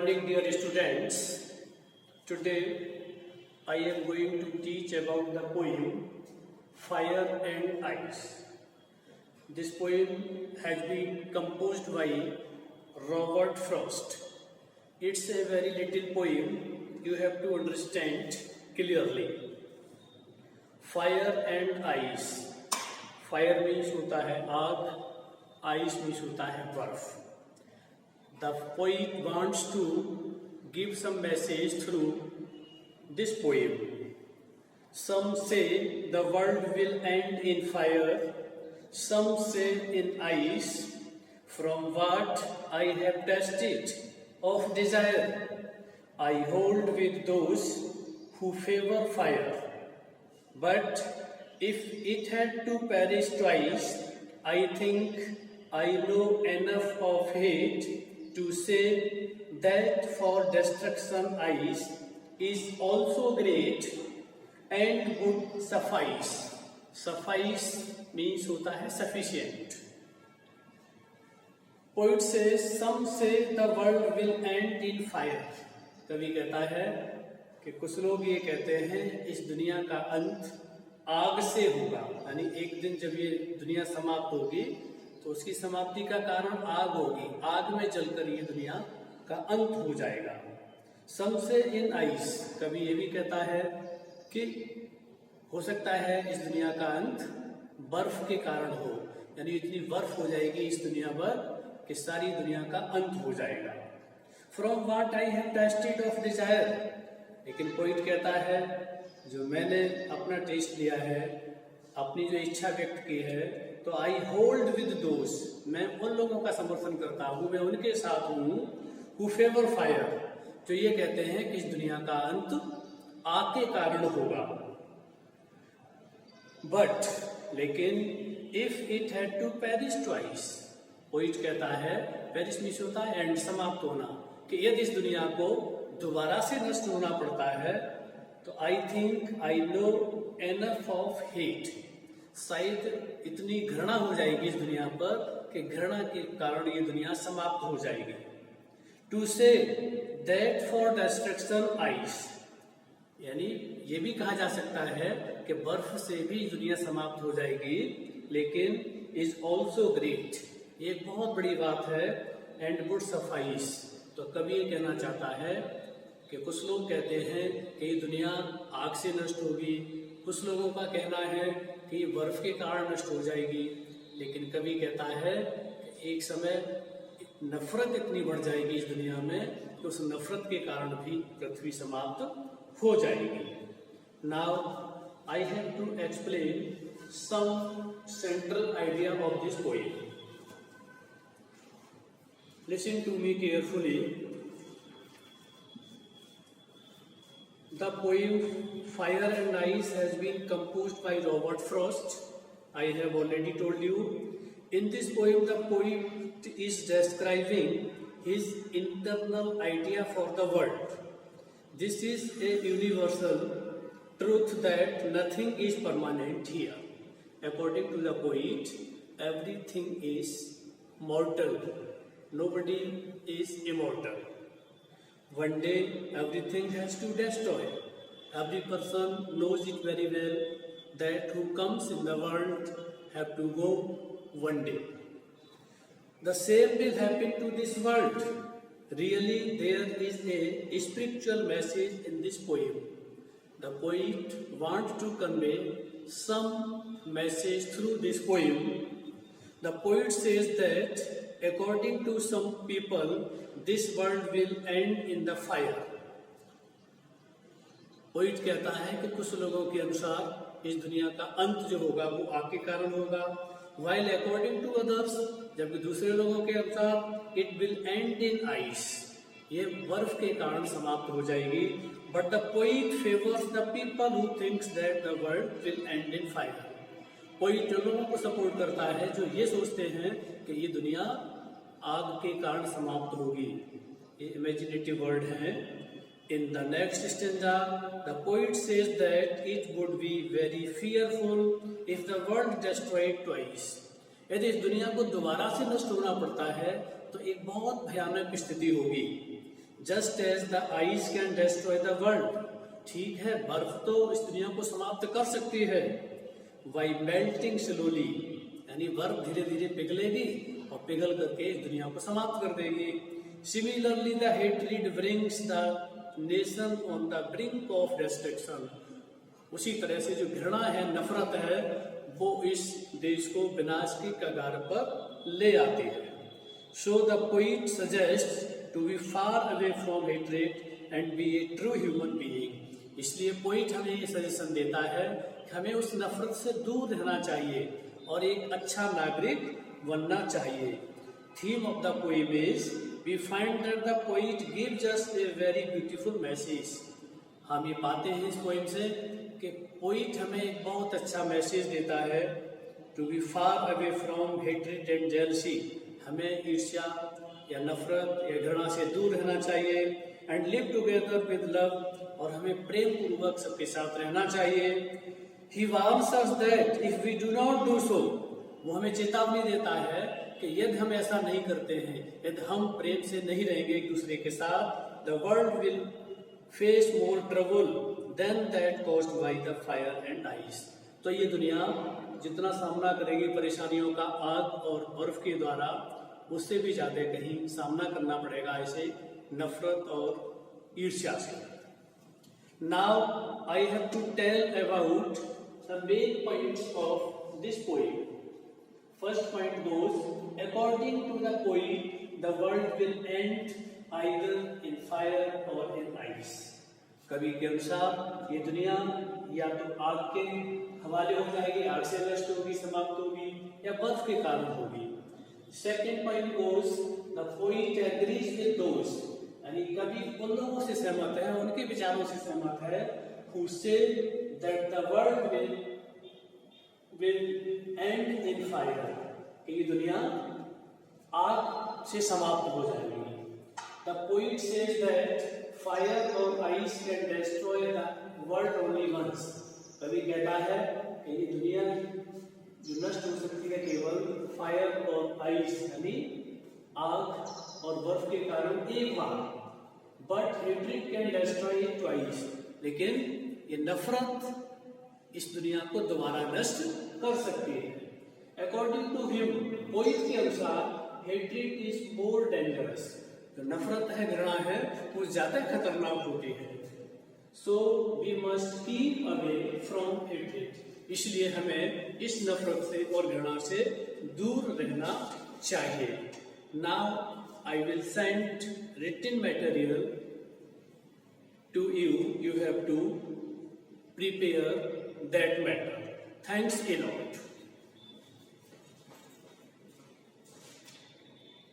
morning, dear students. Today I am going to teach about the poem Fire and Ice. This poem has been composed by Robert Frost. It's a very little poem, you have to understand clearly. Fire and Ice. Fire means होता है आग, ice means होता है बर्फ. The poet wants to give some message through this poem. Some say the world will end in fire, some say in ice. From what I have tasted of desire, I hold with those who favor fire. But if it had to perish twice, I think I know enough of hate to say that for destruction ice is also great and would suffice. Suffice means होता है sufficient. Poet says some say the world will end in fire. कवि कहता है कि कुछ लोग ये कहते हैं इस दुनिया का अंत आग से होगा, यानी एक दिन जब ये दुनिया समाप्त होगी तो उसकी समाप्ति का कारण आग होगी, आग में जलकर ये दुनिया का अंत हो जाएगा. सम से इन आइस, कभी ये भी कहता है कि हो सकता है इस दुनिया का अंत बर्फ के कारण हो, यानी इतनी बर्फ हो जाएगी इस दुनिया पर कि सारी दुनिया का अंत हो जाएगा. From what I have tasted of desire, लेकिन पोइट कहता है जो मैंने अपना टेस्ट लिया है, अपनी जो इच्छा व्यक्त की है, तो आई होल्ड विद दोस, मैं उन लोगों का समर्थन करता हूं, मैं उनके साथ हूं, हु फेवर फायर, जो ये कहते हैं कि इस दुनिया का अंत आग के कारण होगा. बट लेकिन if it had to perish twice, poet कहता है पेरिश मीन्स होता है एंड, समाप्त होना, कि यदि इस दुनिया को दोबारा से नष्ट होना पड़ता है तो I think I know enough of hate, शायद इतनी घृणा हो जाएगी इस दुनिया पर कि घृणा के कारण ये दुनिया समाप्त हो जाएगी. To say that for destruction ice, यानी ये भी कहा जा सकता है कि बर्फ से भी दुनिया समाप्त हो जाएगी, लेकिन इज ऑल्सो ग्रेट, ये एक बहुत बड़ी बात है, एंड वुड सफाइस. तो कभी ये कहना चाहता है कि कुछ लोग कहते हैं कि ये दुनिया आग से नष्ट होगी, कुछ लोगों का कहना है कि ये बर्फ के कारण नष्ट हो जाएगी, लेकिन कभी कहता है कि एक समय नफरत इतनी बढ़ जाएगी इस दुनिया में कि उस नफरत के कारण भी पृथ्वी समाप्त हो जाएगी. Now I have to explain some central idea of this poem. Listen to me carefully. The poem Fire and Ice has been composed by Robert Frost. I have already told you. In this poem, the poet is describing his internal idea for the world. This is a universal truth that nothing is permanent here. According to the poet, everything is mortal. Nobody is immortal. One day everything has to destroy. Every person knows it very well that who comes in the world have to go one day. The same will happen to this world. Really, there is a spiritual message in this poem. The poet wants to convey some message through this poem. The poet says that according to some people, this world will end in the fire. Poet कहता है कि कुछ लोगों के अनुसार इस दुनिया का अंत जो होगा वो आग के कारण होगा, while according to others, जबकि दूसरे लोगों के अनुसार it will end in ice, ये बर्फ के कारण समाप्त हो जाएगी. But the poet favors the people who thinks that the world will end in fire. Poet लोगों को सपोर्ट करता है जो ये सोचते हैं कि ये दुनिया आग के कारण समाप्त होगी. ये इमेजिनेटिव वर्ड है. In the next stanza, the poet says that it would be very fearful if the world destroyed twice. यदि इस दुनिया को दोबारा से नष्ट होना पड़ता है तो एक बहुत भयानक स्थिति होगी. Just as the ice can destroy the world, ठीक है बर्फ तो इस दुनिया को समाप्त कर सकती है, बाई मेल्टिंग स्लोली, यानी बर्फ धीरे धीरे पिघलेगी और पिघल करके इस दुनिया को समाप्त कर देगी। Similarly the hatred brings the nation on the brink of destruction, उसी तरह से जो घृणा है, नफरत है, वो इस देश को विनाश की कगार पर ले आती है। So the poet suggest to be far away from hatred and be a true human being, इसलिए पोइट हमें ये सजेशन देता है कि हमें उस नफरत से दूर रहना चाहिए और एक अच्छा नागरिक बनना चाहिए। Theme of the poem is we find that the poet gives us a very beautiful message, हम ये पाते हैं इस पोएम से कि पोइट हमें एक बहुत अच्छा मैसेज देता है, to be far away from hatred and jealousy, हमें ईर्ष्या या नफरत या घृणा से दूर रहना चाहिए, and live together with love, और हमें प्रेम पूर्वक सबके साथ रहना चाहिए। He warns us that if we do not do so, वो हमें चेतावनी देता है कि यदि हम ऐसा नहीं करते हैं, यदि हम प्रेम से नहीं रहेंगे एक दूसरे के साथ, the world will face more trouble than that caused by the fire and ice, तो ये दुनिया जितना सामना करेगी परेशानियों का आग और बर्फ के द्वारा, उससे भी ज्यादा कहीं सामना करना पड़ेगा ऐसे नफरत और ईर्ष्या से। Now I have to tell about the main points of this poem. First point goes, according to the poem the world will end either in fire or in ice, कवि के अनुसार ये दुनिया या तो आग के हवाले हो जाएगी, आग से नष्ट होगी, समाप्त होगी, या बर्फ के कारण होगी। Second point goes, the poet agrees with those, यानी कवि उन लोगों से सहमत है, उनके विचारों से सहमत है, who say that the world will end in fire, कि ये दुनिया आग से समाप्त हो जाएगी। The poet says that fire और ice can destroy the world only once, कवि कहता है कि ये दुनिया जो नष्ट हो सकती है केवल फायर और आइस यानी आग और बर्फ के कारण एक बार, but hatred can destroy it twice, लेकिन ये नफरत इस दुनिया को दोबारा नष्ट कर सकती है। अकॉर्डिंग टू हिम, पोइट के अनुसार हेट्रेड इज मोर डेंजरस, जो नफरत है, घृणा है, वो ज्यादा खतरनाक होती है। So we must keep away from hatred, इसलिए हमें इस नफरत से और घृणा से दूर रहना चाहिए। Now I will send written material to you, you have to prepare that matter. Thanks a lot.